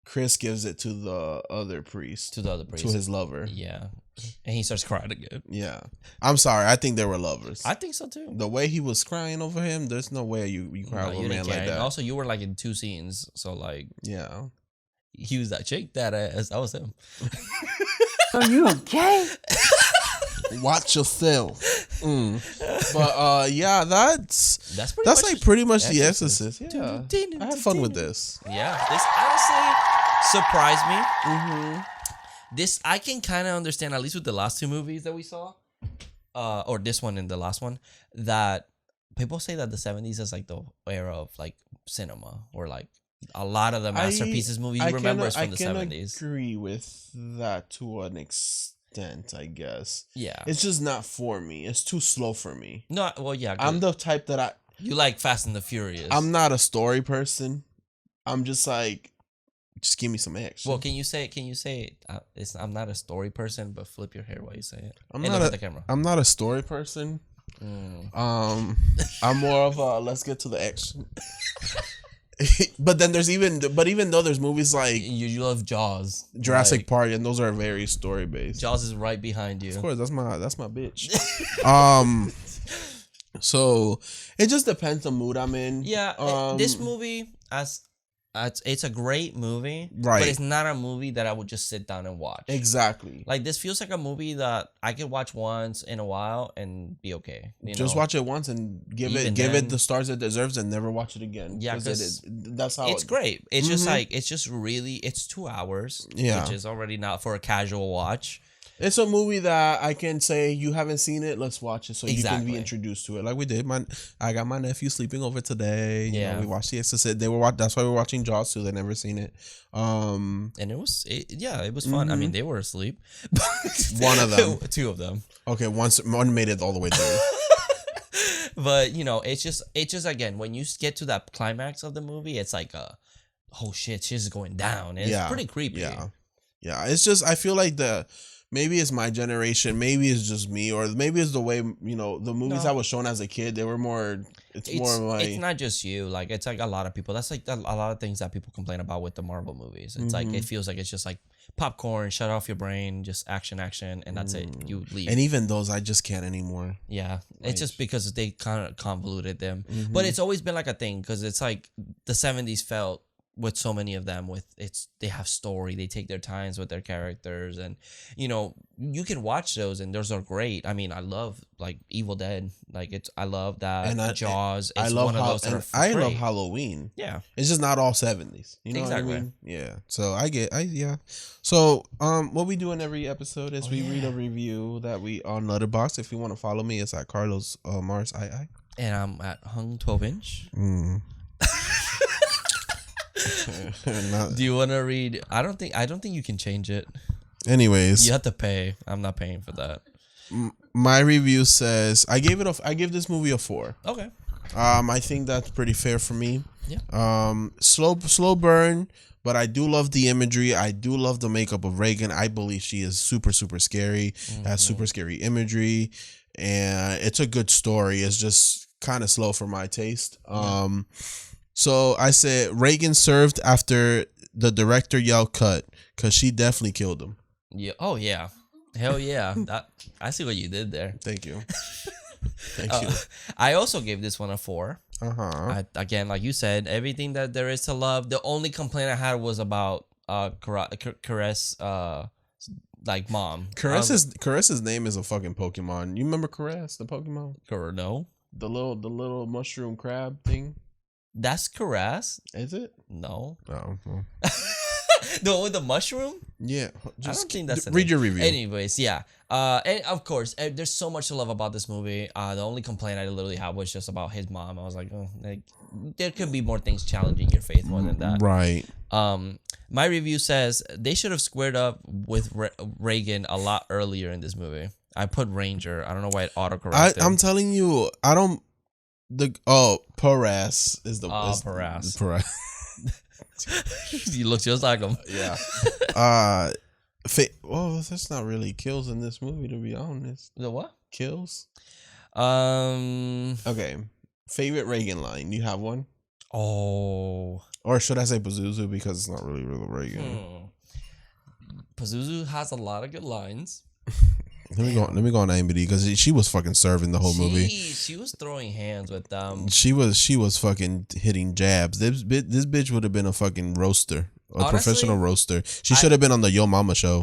Chris gives it to the other priest. To his lover. Yeah. And he starts crying again. Yeah. I'm sorry. I think they were lovers. I think so too. The way he was crying over him, there's no way you cry over a man like that. And also, you were like in 2 scenes. So, like, yeah. He was like, shake that ass. That was him. Are you okay? Watch yourself. But yeah, that's pretty much the Exorcist. Yeah, I had fun with this. Yeah, this honestly surprised me. This I can kind of understand, at least with the last 2 movies that we saw, or this one and the last one, that people say that the 70s is like the era of like cinema, or like a lot of the masterpieces movies you remember is from the 70s. I agree with that to an extent, I guess. Yeah. It's just not for me. It's too slow for me. No, well, yeah. I'm the type that you like Fast and the Furious. I'm not a story person. I'm just like, just give me some action. Well, can you say I'm not a story person, but flip your hair while you say it. I'm not a story person. I'm more of a let's get to the action. But then even though there's movies like you love Jaws, Jurassic Park, and those are very story based. Jaws is right behind you. Of course, that's my bitch. So it just depends on mood I'm in. Yeah, this movie it's a great movie, right? But it's not a movie that I would just sit down and watch. Exactly. Like, this feels like a movie that I could watch once in a while and be okay. Just watch it once and give it the stars it deserves, and never watch it again. Yeah, because that's how it's great. It's just like it's 2 hours. Yeah, which is already not for a casual watch. It's a movie that I can say you haven't seen it. Let's watch it so you can be introduced to it, like we did. I got my nephew sleeping over today. You know, we watched The Exorcist. That's why we're watching Jaws too. They never seen it. And it was fun. I mean, they were asleep. One of them, 2 of them. Okay, one made it all the way through. But it's just again, when you get to that climax of the movie, it's like oh shit, shit's going down. And it's pretty creepy. Yeah. It's just, I feel like maybe it's my generation, maybe it's just me, or maybe it's the way, the movies I was shown as a kid, they were more, it's more like... It's not just you, like, it's like a lot of people. That's like a lot of things that people complain about with the Marvel movies. It's like, it feels like it's just like popcorn, shut off your brain, just action, and that's it. You leave. And even those, I just can't anymore. Yeah, it's just because they kind of convoluted them. But it's always been like a thing, because it's like the 70s felt with so many of them, they have story, they take their times with their characters, and you can watch those and those are great. I mean, I love like Evil Dead, like I love that, and Jaws. It's I love one of those that I love Halloween. Yeah, it's just not all 70s. You know exactly. What I mean? Yeah. So yeah. So what we do in every episode is we read a review that we on Letterboxd. If you want to follow me, it's at Carlos Mars II. And I'm at Hung 12-inch. Do you want to read? I don't think you can change it. Anyways, you have to pay. I'm not paying for that. My review says I give this movie a 4. Okay. I think that's pretty fair for me. Yeah. Slow burn, but I do love the imagery. I do love the makeup of Reagan. I believe she is super, super scary. Has super scary imagery, and it's a good story. It's just kind of slow for my taste. So I said Reagan served after the director yelled cut, because she definitely killed him. Yeah. Oh yeah. Hell yeah. I see what you did there. Thank you. Thank you. I also gave this one a 4. Again, like you said, everything that there is to love. The only complaint I had was about Caress, like mom. Caress's name is a fucking Pokemon. You remember Caress, the Pokemon? No. The little mushroom crab thing. That's Caress? Is it? No. Oh. Well. No, with the mushroom? Yeah. I don't think that's read your review. Anyways, yeah. And of course, there's so much to love about this movie. The only complaint I literally had was just about his mom. I was like, there could be more things challenging your faith more than that. Right. My review says they should have squared up with Reagan a lot earlier in this movie. I put Ranger. I don't know why it autocorrected. I'm telling you, I don't. Perez is the Perez. You look just like him. Yeah. Well, that's not really kills in this movie, to be honest. The what? Kills. Okay. Favorite Reagan line? You have one? Oh. Or should I say Pazuzu, because it's not really real Reagan. Pazuzu has a lot of good lines. Let me go on IMDb, because she was fucking serving the whole movie. She was throwing hands with them. She was fucking hitting jabs. This bitch would have been a fucking roaster, a professional roaster. She should have been on the Yo Mama show.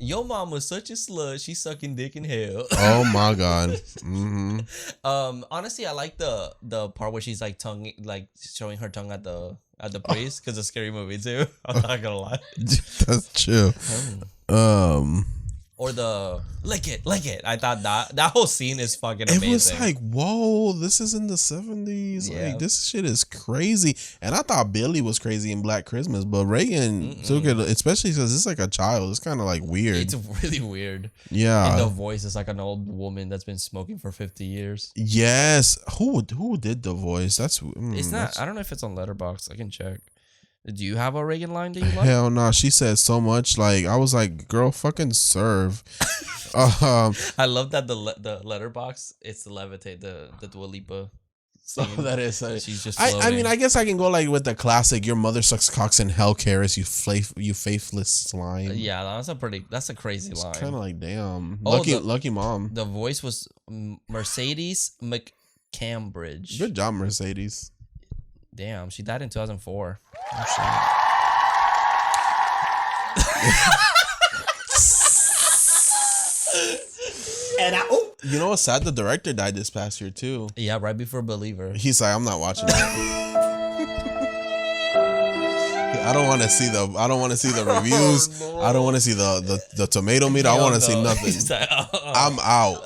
Yo Mom was such a slut. She's sucking dick in hell. Oh my god. Mm-hmm. Honestly, I like the part where she's like showing her tongue at the priest, because it's a scary movie too. I'm not gonna lie. That's true. Or the lick it. I thought that whole scene is fucking amazing. It was like, whoa, this is in the 70s. Yeah. Like, this shit is crazy. And I thought Billy was crazy in Black Christmas, but Reagan took it, especially because it's like a child. It's kind of like weird. It's really weird. Yeah. And the voice is like an old woman that's been smoking for 50 years. Yes. Who did the voice? That's it's not. I don't know if it's on Letterboxd. I can check. Do you have a Reagan line that you like? Hell no. She said so much. Like, I was like, girl, fucking serve. I love that the Letterboxd, it's the levitate, the Dua Lipa scene. Oh, that is. She's just I mean, I guess I can go like with the classic. Your mother sucks cocks in hell, Karis. You faithless slime. Yeah, that's a crazy line. Kind of like, damn. Oh, Lucky mom. The voice was Mercedes McCambridge. Good job, Mercedes. Damn, she died in 2004. You know what's sad? The director died this past year too. Yeah, right before Believer. He's like, I'm not watching that. I don't want to see the reviews. Oh, no. I don't want to see the tomato meter. I want to see nothing. Like, I'm out.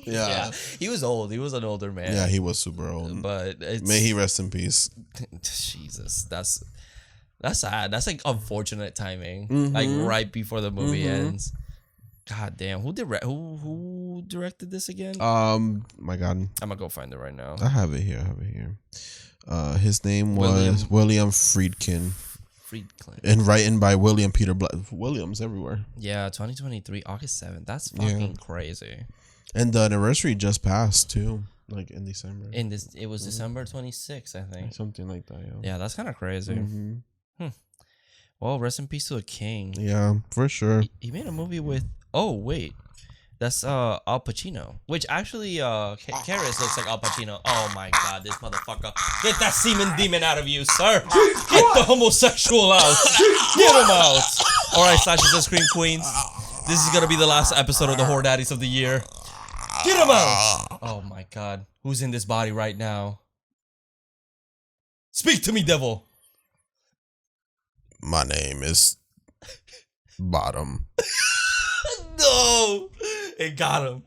Yeah. He was old. He was an older man. Yeah, he was super old. But may he rest in peace. Jesus, that's sad. That's like unfortunate timing. Mm-hmm. Like right before the movie ends. God damn. Who directed this again? My God. I'm gonna go find it right now. I have it here. His name was William Friedkin. And written by William Peter Williams everywhere. Yeah, 2023, August 7th. That's fucking crazy. And the anniversary just passed too, like in December. It was December 26th, I think. Something like that. Yeah, that's kind of crazy. Well, rest in peace to a king. Yeah, for sure. He made a movie with. Oh wait, that's Al Pacino. Which actually, Karis looks like Al Pacino. Oh my God, this motherfucker! Get that semen demon out of you, sir! Get the homosexual out! Get him out! All right, Slashes and Scream Queens. This is gonna be the last episode of the Horror Daddies of the year. Get him out! Oh my God, who's in this body right now? Speak to me, devil. My name is Bottom. No, it got him.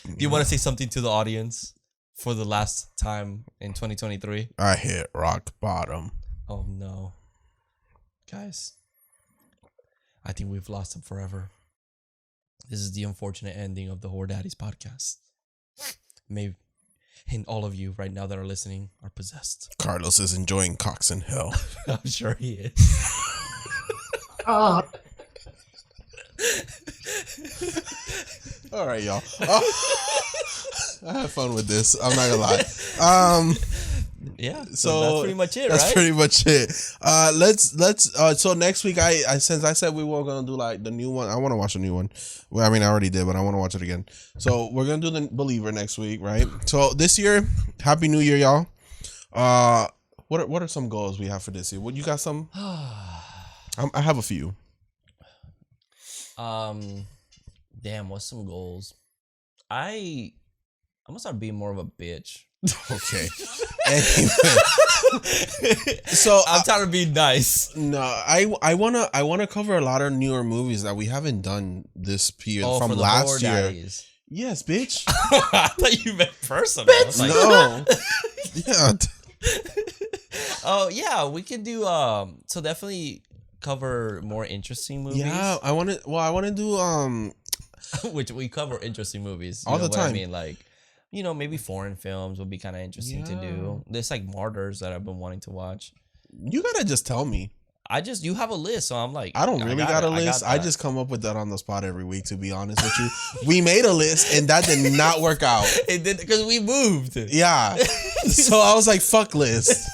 Do you want to say something to the audience for the last time in 2023? I hit rock bottom. Oh no, guys, I think we've lost him forever. This is the unfortunate ending of the Horror Daddies podcast. Maybe, and all of you right now that are listening are possessed. Carlos is enjoying cocks in hell. I'm sure he is. All right, y'all. I had fun with this. I'm not gonna lie. Yeah. So that's pretty much it, that's right? pretty much it. Let's. So next week, I since I said we were gonna do like the new one, I want to watch a new one. Well, I mean, I already did, but I want to watch it again. So we're gonna do the Believer next week, right? So this year, Happy New Year, y'all. What are some goals we have for this year? What you got? Some? I have a few. Damn, what's some goals? I'm gonna start being more of a bitch. Okay. Anyway. So I'm trying to be nice. No, I wanna cover a lot of newer movies that we haven't done this year from last year. Daddies. Yes, bitch. I thought you meant personal. Bitch, like, no. Yeah. Oh yeah, we could do so definitely cover more interesting movies. Yeah, I want to do which we cover interesting movies all the time. I mean, like maybe foreign films would be kind of interesting to do. There's like Martyrs that I've been wanting to watch. You gotta just tell me. You have a list, so I'm like, I don't really got a list. I just come up with that on the spot every week, to be honest with you. We made a list and that did not work out. It did, because we moved. Yeah. So I was like, fuck list.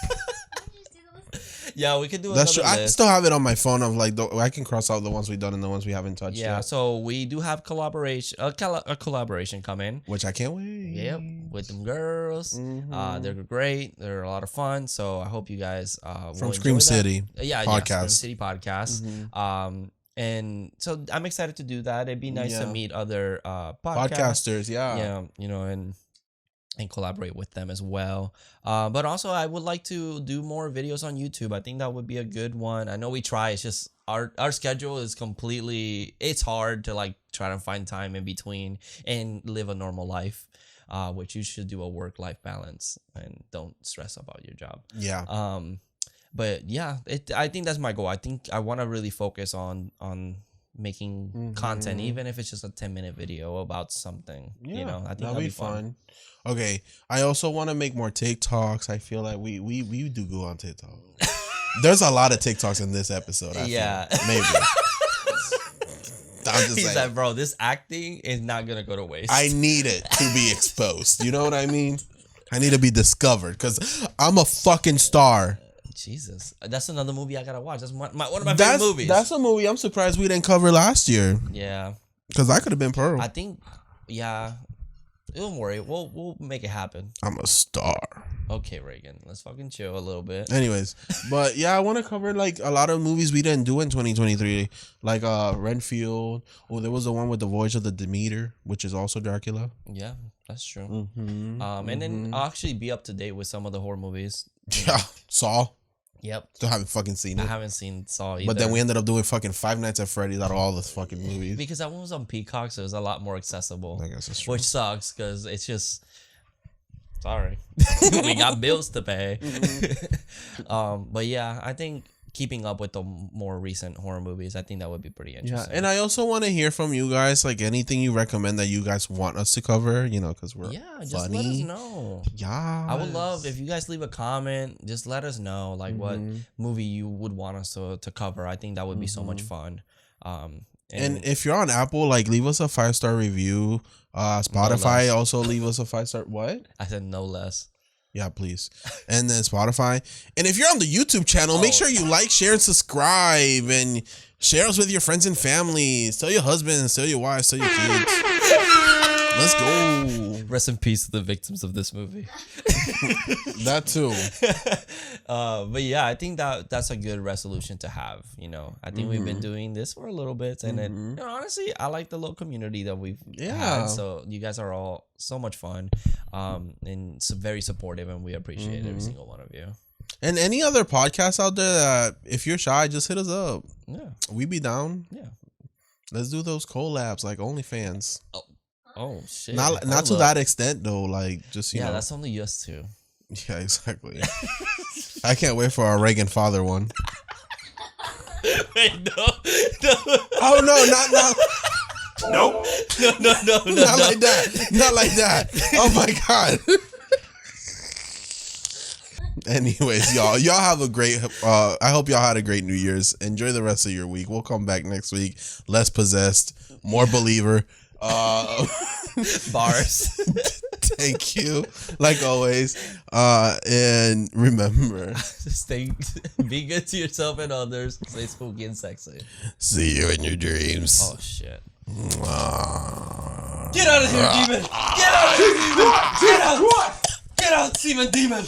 Yeah, we could do That's another true. list. I still have it on my phone of like, I can cross out the ones we've done and the ones we haven't touched Yeah, yet. so we do have a collaboration coming. Which I can't wait. Yep, with them girls. They're great. They're a lot of fun. So I hope you guys From Scream City podcast. podcast. Scream City podcast. And so I'm excited to do that. It'd be nice to meet other podcasters. Yeah, and collaborate with them as well. But also I would like to do more videos on YouTube. I think that would be a good one. I know we try. It's just our schedule is it's hard to like try to find time in between and live a normal life, which you should do a work-life balance and don't stress about your job. Yeah. But yeah, I think that's my goal. I think I want to really focus on making content, even if it's just a 10-minute video about something. Yeah, I think that'll be fun. Okay, I also want to make more TikToks. I feel like we do go on TikTok. There's a lot of TikToks in this episode. I feel. Maybe. I'm just He's saying. like, bro, this acting is not gonna go to waste. I need it to be exposed. You know what I mean? I need to be discovered because I'm a fucking star. Jesus, that's another movie I gotta watch. That's one of my favorite movies. That's a movie I'm surprised we didn't cover last year. Yeah, because I could have been Pearl. I think. Yeah, don't worry. We'll make it happen. I'm a star. Okay, Reagan, let's fucking chill a little bit. Anyways, but yeah, I want to cover like a lot of movies we didn't do in 2023, like Renfield. Oh, there was the one with the Voyage of the Demeter, which is also Dracula. Yeah, that's true. And then I'll actually be up to date with some of the horror movies. Yeah, Saw. Yep. Still haven't fucking seen it. I haven't seen Saw either. But then we ended up doing fucking Five Nights at Freddy's out of all the fucking movies. Because that one was on Peacock, so it was a lot more accessible. I guess that's true. Which sucks, because it's just... Sorry. We got bills to pay. But yeah, I think keeping up with the more recent horror movies, I think that would be pretty interesting. Yeah, and I also want to hear from you guys, like anything you recommend that you guys want us to cover, because we're just funny. let us know. Yeah, I would love if you guys leave a comment. Just let us know like what movie you would want us to cover. I think that would be so much fun. And if you're on Apple, like leave us a 5-star review. Spotify also leave us a 5-star. What? I said no less. Yeah, please. And then Spotify. And if you're on the YouTube channel, make sure you like, share, and subscribe. And share us with your friends and families. Tell your husbands, tell your wives, tell your kids. Let's go. Rest in peace to the victims of this movie. That too. But yeah, I think that's a good resolution to have. I think we've been doing this for a little bit, and then honestly, I like the little community that we've had. So you guys are all so much fun, and very supportive, and we appreciate every single one of you. And any other podcasts out there that if you're shy, just hit us up. Yeah, we be down. Yeah, let's do those collabs like OnlyFans. Oh shit! Not to that extent though. Like just you know. That's only us two. Yeah, exactly. I can't wait for our Reagan father one. Wait, no. Oh no, not. Nope. No. Not like that. Not like that. Oh my god. Anyways, y'all have a great. I hope y'all had a great New Year's. Enjoy the rest of your week. We'll come back next week. Less possessed, more believer. Bars. Thank you, like always. And remember, be good to yourself and others. Stay spooky and sexy. See you in your dreams. Oh shit. Get out of here, demon! Get out of here, demon! Get out! Get out, demon!